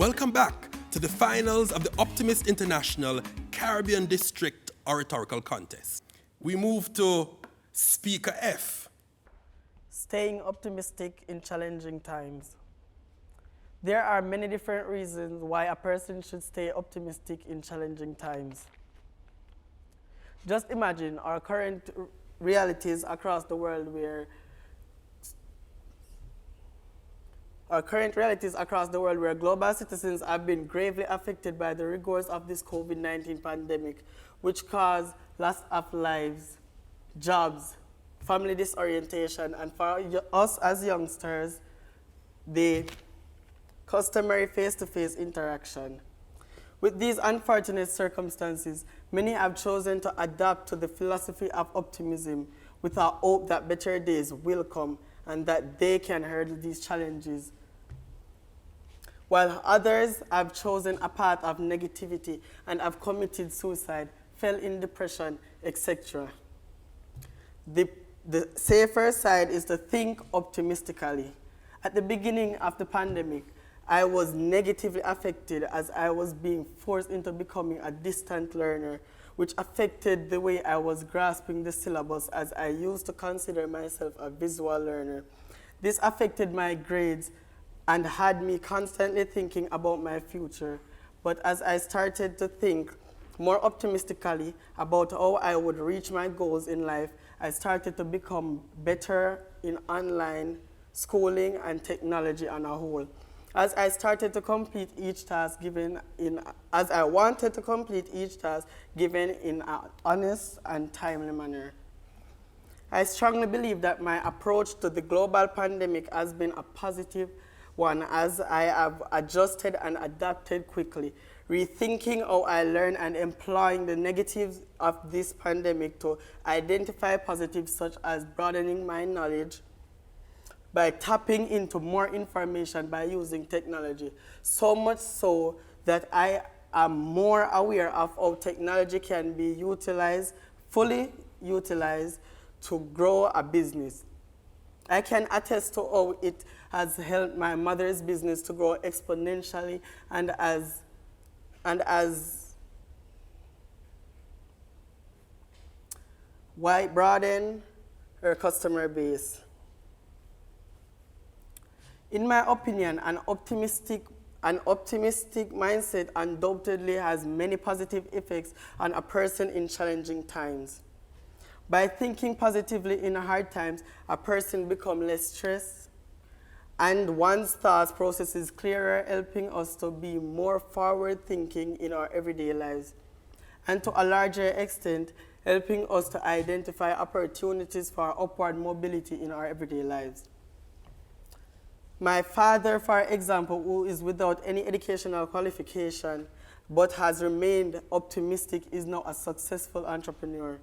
Welcome back to the finals of the Optimist International Caribbean District Oratorical Contest. We move to Speaker F. Staying optimistic in challenging times. There are many different reasons why a person should stay optimistic in challenging times. Just imagine our current realities across the world where global citizens have been gravely affected by the rigors of this COVID-19 pandemic, which caused loss of lives, jobs, family disorientation, and for us as youngsters, the customary face-to-face interaction. With these unfortunate circumstances, many have chosen to adapt to the philosophy of optimism with a hope that better days will come and that they can handle these challenges, while others have chosen a path of negativity and have committed suicide, fell in depression, etc. The safer side is to think optimistically. At the beginning of the pandemic, I was negatively affected as I was being forced into becoming a distant learner, which affected the way I was grasping the syllabus as I used to consider myself a visual learner. This affected my grades and had me constantly thinking about my future. But as I started to think more optimistically about how I would reach my goals in life, I started to become better in online schooling and technology on a whole. As I started to complete each task as I wanted to complete each task given in an honest and timely manner. I strongly believe that my approach to the global pandemic has been a positive one as I have adjusted and adapted quickly, rethinking how I learn and employing the negatives of this pandemic to identify positives such as broadening my knowledge by tapping into more information by using technology, so much so that I am more aware of how technology can be fully utilized to grow a business. I can attest to how it has helped my mother's business to grow exponentially and broaden her customer base. In my opinion, an optimistic mindset undoubtedly has many positive effects on a person in challenging times. By thinking positively in hard times, a person becomes less stressed and one's thought process is clearer, helping us to be more forward-thinking in our everyday lives, and to a larger extent, helping us to identify opportunities for upward mobility in our everyday lives. My father, for example, who is without any educational qualification but has remained optimistic, is now a successful entrepreneur.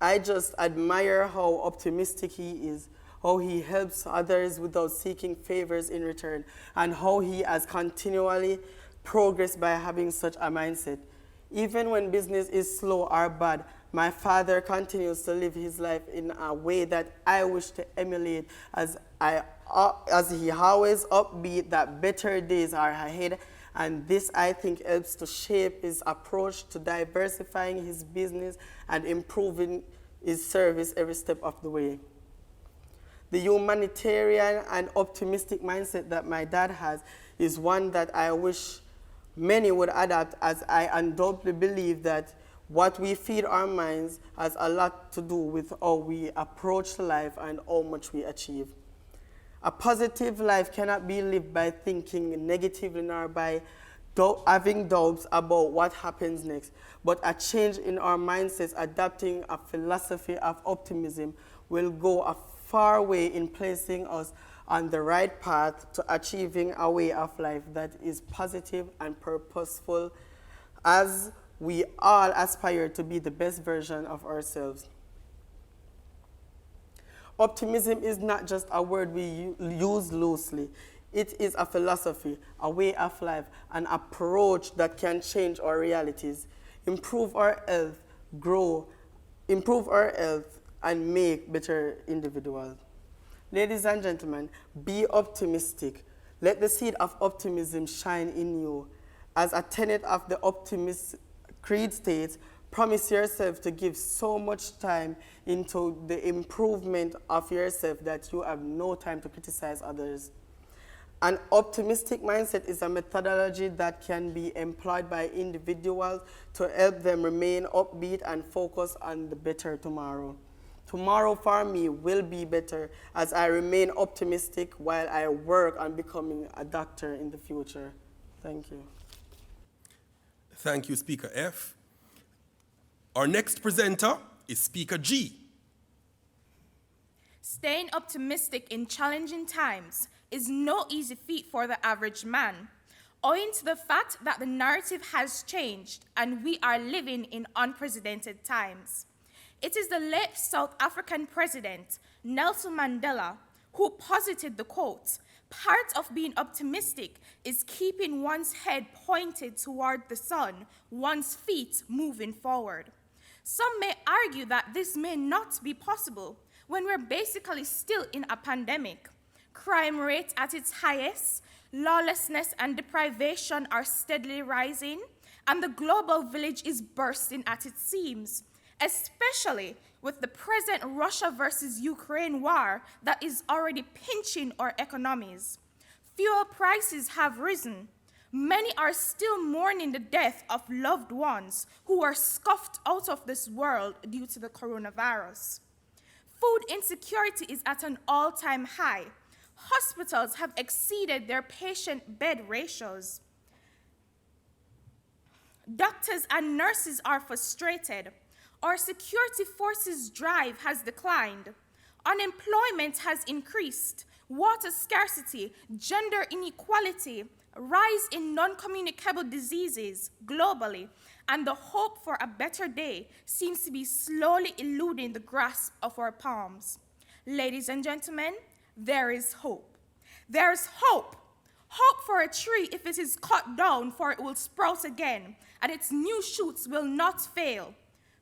I just admire how optimistic he is, how he helps others without seeking favors in return, and how he has continually progressed by having such a mindset. Even when business is slow or bad, my father continues to live his life in a way that I wish to emulate, as he always upbeat that better days are ahead, and this I think helps to shape his approach to diversifying his business and improving his service every step of the way. The humanitarian and optimistic mindset that my dad has is one that I wish many would adapt, as I undoubtedly believe that what we feed our minds has a lot to do with how we approach life and how much we achieve. A positive life cannot be lived by thinking negatively nor by having doubts about what happens next, but a change in our mindsets, adopting a philosophy of optimism, will go a far way in placing us on the right path to achieving a way of life that is positive and purposeful, as we all aspire to be the best version of ourselves. Optimism is not just a word we use loosely. It is a philosophy, a way of life, an approach that can change our realities, improve our health, and make better individuals. Ladies and gentlemen, be optimistic. Let the seed of optimism shine in you. As a tenet of the Optimist Creed states, promise yourself to give so much time into the improvement of yourself that you have no time to criticize others. An optimistic mindset is a methodology that can be employed by individuals to help them remain upbeat and focus on the better tomorrow. Tomorrow for me will be better as I remain optimistic while I work on becoming a doctor in the future. Thank you. Thank you, Speaker F. Our next presenter is Speaker G. Staying optimistic in challenging times is no easy feat for the average man, owing to the fact that the narrative has changed and we are living in unprecedented times. It is the late South African president, Nelson Mandela, who posited the quote, "Part of being optimistic is keeping one's head pointed toward the sun, one's feet moving forward." Some may argue that this may not be possible when we're basically still in a pandemic. Crime rate at its highest, lawlessness and deprivation are steadily rising, and the global village is bursting at its seams, especially with the present Russia versus Ukraine war that is already pinching our economies. Fuel prices have risen. Many are still mourning the death of loved ones who were scoffed out of this world due to the coronavirus. Food insecurity is at an all-time high. Hospitals have exceeded their patient bed ratios. Doctors and nurses are frustrated. Our security forces' drive has declined. Unemployment has increased. Water scarcity, gender inequality, rise in non-communicable diseases globally, and the hope for a better day seems to be slowly eluding the grasp of our palms. Ladies and gentlemen, there is hope. There is hope. Hope for a tree if it is cut down, for it will sprout again, and its new shoots will not fail.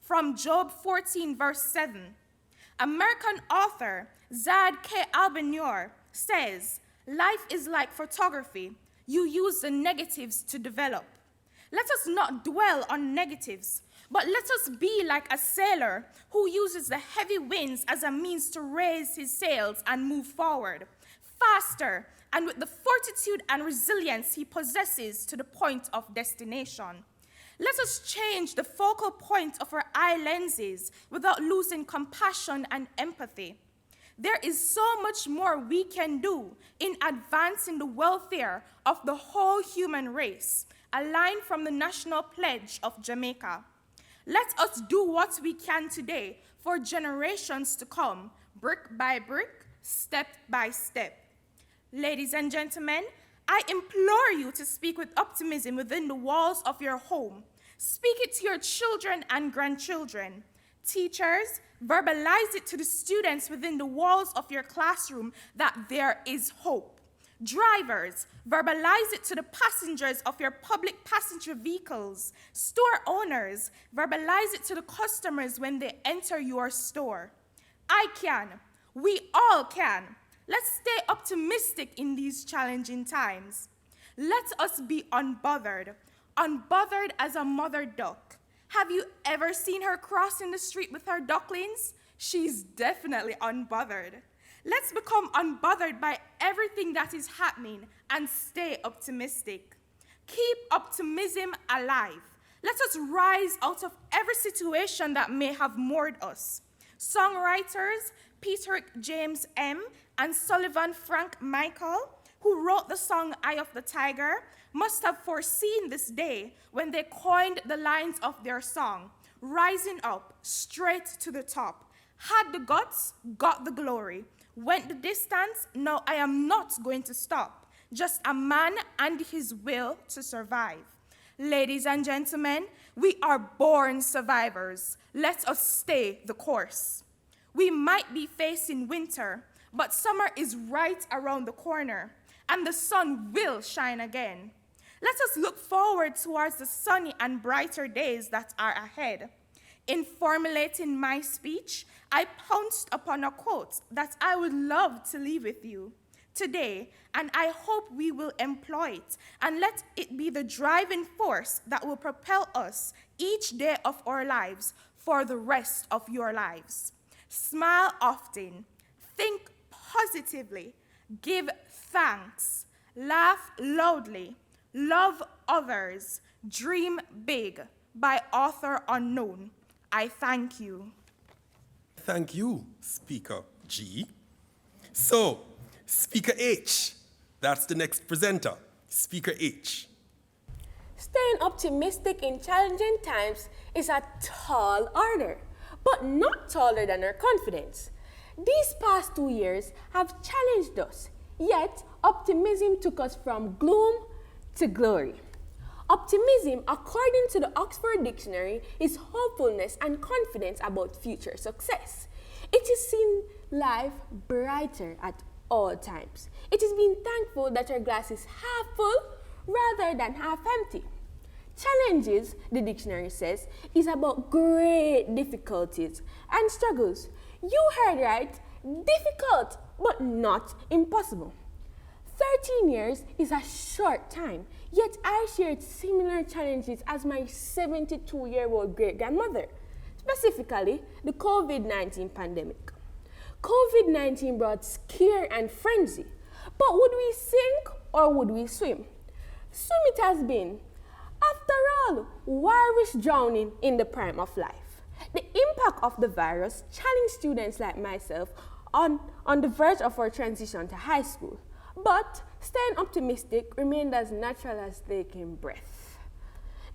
From Job 14, verse 7. American author Zad K. Albenur says, "Life is like photography. You use the negatives to develop." Let us not dwell on negatives, but let us be like a sailor who uses the heavy winds as a means to raise his sails and move forward, faster and with the fortitude and resilience he possesses to the point of destination. Let us change the focal point of our eye lenses without losing compassion and empathy. There is so much more we can do in advancing the welfare of the whole human race, a line from the National Pledge of Jamaica. Let us do what we can today for generations to come, brick by brick, step by step. Ladies and gentlemen, I implore you to speak with optimism within the walls of your home. Speak it to your children and grandchildren. Teachers, verbalize it to the students within the walls of your classroom that there is hope. Drivers, verbalize it to the passengers of your public passenger vehicles. Store owners, verbalize it to the customers when they enter your store. I can. We all can. Let's stay optimistic in these challenging times. Let us be unbothered. Unbothered as a mother duck. Have you ever seen her crossing the street with her ducklings? She's definitely unbothered. Let's become unbothered by everything that is happening and stay optimistic. Keep optimism alive. Let us rise out of every situation that may have moored us. Songwriters Peter James M. and Sullivan Frank Michael, who wrote the song Eye of the Tiger, must have foreseen this day when they coined the lines of their song, rising up straight to the top. Had the guts, got the glory. Went the distance, now I am not going to stop. Just a man and his will to survive. Ladies and gentlemen, we are born survivors. Let us stay the course. We might be facing winter, but summer is right around the corner, and the sun will shine again. Let us look forward towards the sunny and brighter days that are ahead. In formulating my speech, I pounced upon a quote that I would love to leave with you today, and I hope we will employ it and let it be the driving force that will propel us each day of our lives for the rest of your lives. Smile often, think positively, give thanks, laugh loudly, love others, dream big. By author unknown. I thank you. Thank you, Speaker G. So, Speaker H, that's the next presenter, Speaker H. Staying optimistic in challenging times is a tall order, but not taller than our confidence. These past 2 years have challenged us, yet optimism took us from gloom to glory. Optimism, according to the Oxford Dictionary, is hopefulness and confidence about future success. It is seeing life brighter at all times. It is being thankful that your glass is half full rather than half empty. Challenges, the dictionary says, is about great difficulties and struggles. You heard right, difficult, but not impossible. 13 years is a short time, yet I shared similar challenges as my 72-year-old great-grandmother, specifically the COVID-19 pandemic. COVID-19 brought scare and frenzy, but would we sink or would we swim? Swim it has been. After all, why risk drowning in the prime of life? The impact of the virus challenged students like myself on the verge of our transition to high school. But staying optimistic remained as natural as taking breath.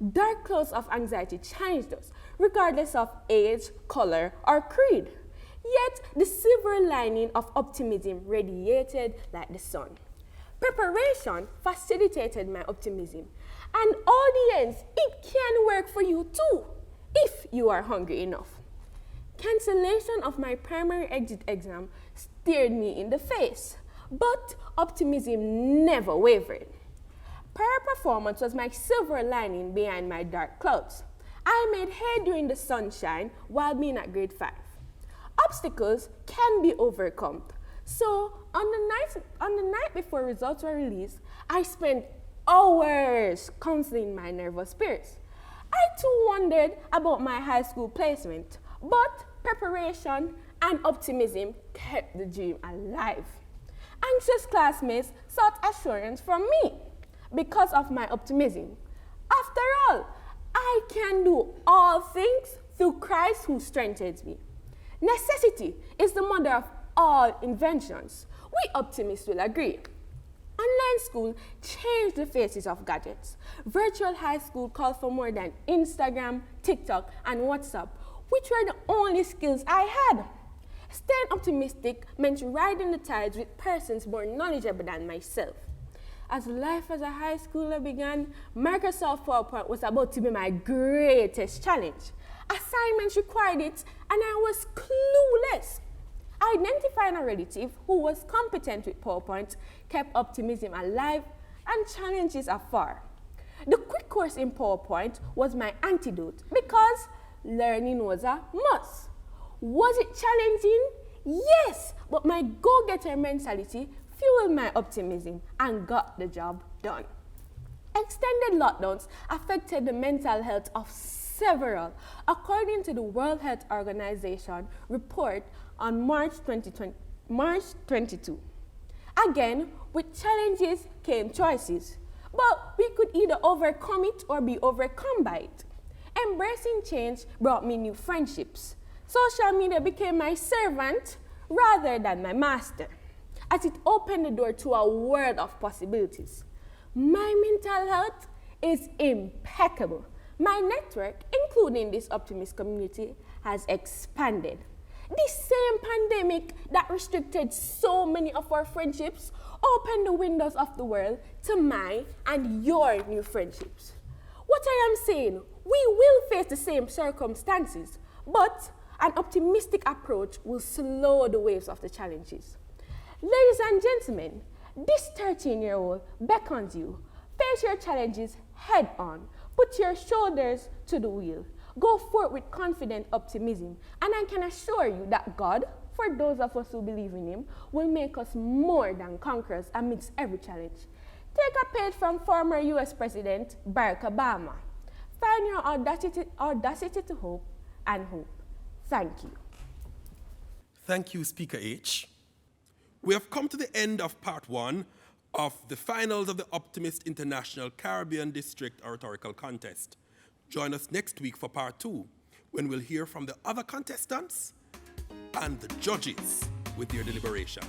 Dark clouds of anxiety challenged us, regardless of age, color, or creed. Yet the silver lining of optimism radiated like the sun. Preparation facilitated my optimism. And audience, it can work for you too, if you are hungry enough. Cancellation of my primary exit exam stared me in the face. But optimism never wavered. Prior performance was my silver lining behind my dark clouds. I made hay during the sunshine while being at grade 5. Obstacles can be overcome. So on the night before results were released, I spent hours counseling my nervous spirits. I too wondered about my high school placement, but preparation and optimism kept the dream alive. Anxious classmates sought assurance from me because of my optimism. After all, I can do all things through Christ who strengthens me. Necessity is the mother of all inventions. We optimists will agree. Online school changed the faces of gadgets. Virtual high school called for more than Instagram, TikTok, and WhatsApp, which were the only skills I had. Staying optimistic meant riding the tides with persons more knowledgeable than myself. As life as a high schooler began, Microsoft PowerPoint was about to be my greatest challenge. Assignments required it, and I was clueless. Identifying a relative who was competent with PowerPoint kept optimism alive and challenges afar. The quick course in PowerPoint was my antidote because learning was a must. Was it challenging? Yes, but my go-getter mentality fueled my optimism and got the job done. Extended lockdowns affected the mental health of several, according to the World Health Organization report on March 22. Again, with challenges came choices, but we could either overcome it or be overcome by it. Embracing change brought me new friendships. Social media became my servant rather than my master, as it opened the door to a world of possibilities. My mental health is impeccable. My network, including this optimist community, has expanded. This same pandemic that restricted so many of our friendships opened the windows of the world to my and your new friendships. What I am saying, we will face the same circumstances, but an optimistic approach will slow the waves of the challenges. Ladies and gentlemen, this 13-year-old beckons you. Face your challenges head on. Put your shoulders to the wheel. Go forth with confident optimism, and I can assure you that God, for those of us who believe in Him, will make us more than conquerors amidst every challenge. Take a page from former US President Barack Obama. Find your audacity to hope and hope. Thank you. Thank you, Speaker H. We have come to the end of part 1 of the finals of the Optimist International Caribbean District Oratorical Contest. Join us next week for part 2, when we'll hear from the other contestants and the judges with their deliberations.